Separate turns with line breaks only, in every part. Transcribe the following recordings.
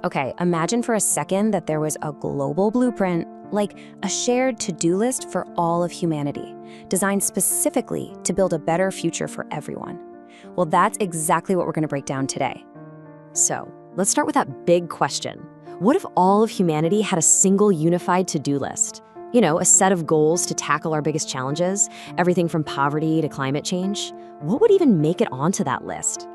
Okay, imagine for a second that there was a global blueprint, like a shared to-do list for all of humanity, designed specifically to build a better future for everyone. Well, that's exactly what we're going to break down today. So, let's start with that big question. What if all of humanity had a single unified to-do list? You know, a set of goals to tackle our biggest challenges, everything from poverty to climate change. What would even make it onto that list?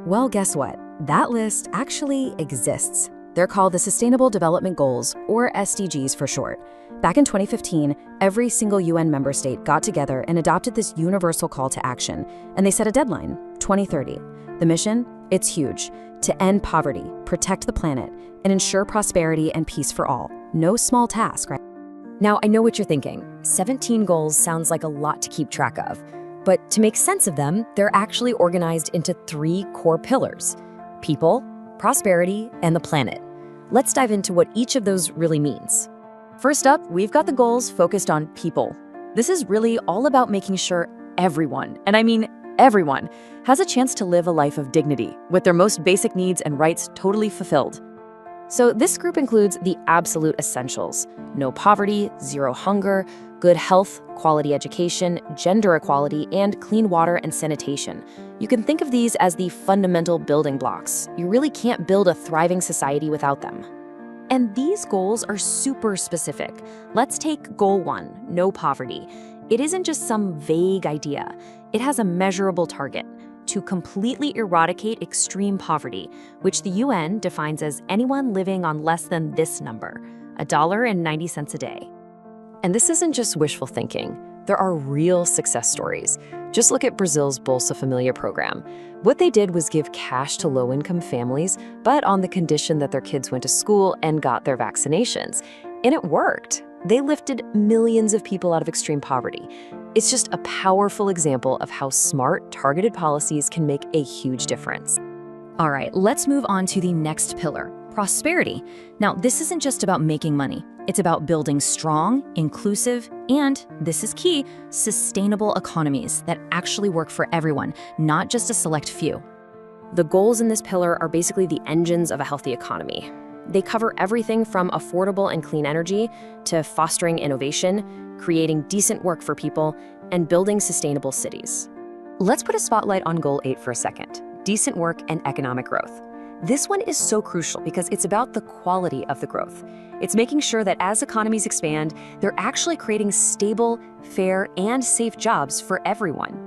Well, guess what? That list actually exists. They're called the Sustainable Development Goals, or SDGs for short. Back in 2015, every single UN member state got together and adopted this universal call to action, and they set a deadline, 2030. The mission? It's huge. To end poverty, protect the planet, and ensure prosperity and peace for all. No small task, right? Now, I know what you're thinking. 17 goals sounds like a lot to keep track of. But to make sense of them, they're actually organized into 3 core pillars: people, prosperity, and the planet. Let's dive into what each of those really means. First up, we've got the goals focused on people. This is really all about making sure everyone, and I mean everyone, has a chance to live a life of dignity, with their most basic needs and rights totally fulfilled. So this group includes the absolute essentials: no poverty, zero hunger, good health, quality education, gender equality, and clean water and sanitation. You can think of these as the fundamental building blocks. You really can't build a thriving society without them. And these goals are super specific. Let's take Goal 1, no poverty. It isn't just some vague idea. It has a measurable target: to completely eradicate extreme poverty, which the UN defines as anyone living on less than this number, $1.90 a day. And this isn't just wishful thinking. There are real success stories. Just look at Brazil's Bolsa Familia program. What they did was give cash to low-income families, but on the condition that their kids went to school and got their vaccinations. And it worked. They lifted millions of people out of extreme poverty. It's just a powerful example of how smart, targeted policies can make a huge difference. All right, let's move on to the next pillar: prosperity. Now, this isn't just about making money. It's about building strong, inclusive, and, this is key, sustainable economies that actually work for everyone, not just a select few. The goals in this pillar are basically the engines of a healthy economy. They cover everything from affordable and clean energy to fostering innovation, creating decent work for people, and building sustainable cities. Let's put a spotlight on Goal 8 for a second: decent work and economic growth. This one is so crucial because it's about the quality of the growth. It's making sure that as economies expand, they're actually creating stable, fair, and safe jobs for everyone.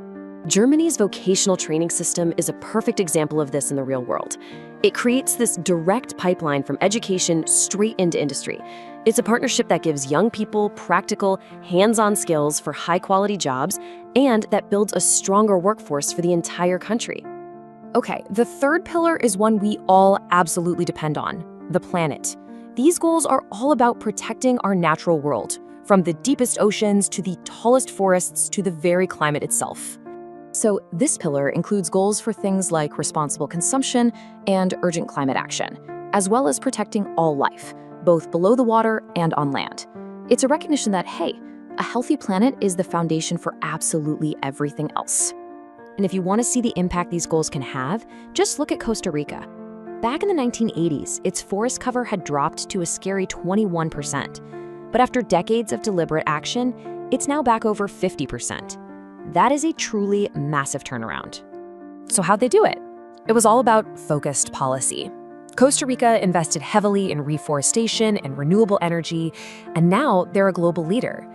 Germany's vocational training system is a perfect example of this in the real world. It creates this direct pipeline from education straight into industry. It's a partnership that gives young people practical, hands-on skills for high-quality jobs, and that builds a stronger workforce for the entire country. Okay, the third pillar is one we all absolutely depend on: the planet. These goals are all about protecting our natural world, from the deepest oceans to the tallest forests to the very climate itself. So this pillar includes goals for things like responsible consumption and urgent climate action, as well as protecting all life, both below the water and on land. It's a recognition that, hey, a healthy planet is the foundation for absolutely everything else. And if you want to see the impact these goals can have, just look at Costa Rica. Back in the 1980s, its forest cover had dropped to a scary 21%. But after decades of deliberate action, it's now back over 50%. That is a truly massive turnaround. So how'd they do it? It was all about focused policy. Costa Rica invested heavily in reforestation and renewable energy, and now they're a global leader.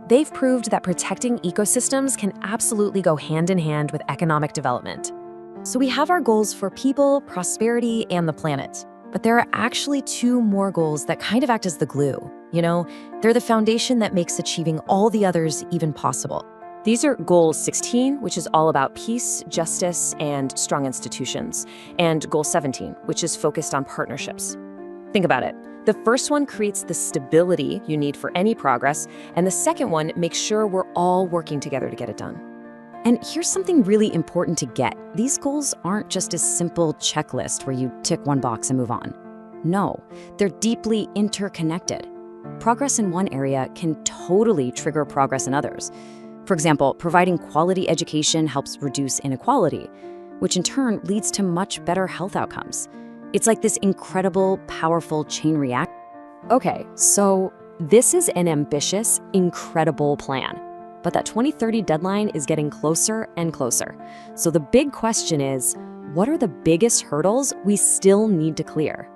They've proved that protecting ecosystems can absolutely go hand in hand with economic development. So we have our goals for people, prosperity, and the planet. But there are actually 2 more goals that kind of act as the glue. You know, they're the foundation that makes achieving all the others even possible. These are Goal 16, which is all about peace, justice, and strong institutions, and Goal 17, which is focused on partnerships. Think about it. The first one creates the stability you need for any progress, and the second one makes sure we're all working together to get it done. And here's something really important to get. These goals aren't just a simple checklist where you tick one box and move on. No, they're deeply interconnected. Progress in one area can totally trigger progress in others. For example, providing quality education helps reduce inequality, which in turn leads to much better health outcomes. It's like this incredible, powerful chain reaction. Okay, so this is an ambitious, incredible plan. But that 2030 deadline is getting closer and closer. So the big question is, what are the biggest hurdles we still need to clear?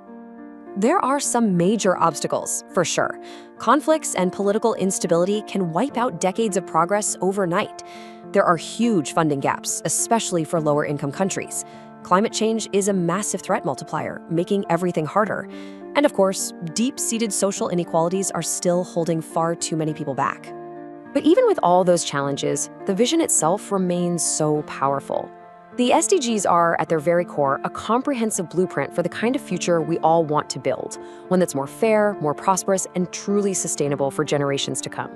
There are some major obstacles, for sure. Conflicts and political instability can wipe out decades of progress overnight. There are huge funding gaps, especially for lower-income countries. Climate change is a massive threat multiplier, making everything harder. And of course, deep-seated social inequalities are still holding far too many people back. But even with all those challenges, the vision itself remains so powerful. The SDGs are, at their very core, a comprehensive blueprint for the kind of future we all want to build, one that's more fair, more prosperous, and truly sustainable for generations to come.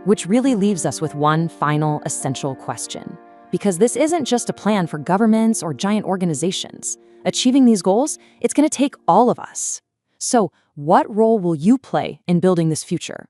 Which really leaves us with one final essential question. Because this isn't just a plan for governments or giant organizations. Achieving these goals, it's going to take all of us. So, what role will you play in building this future?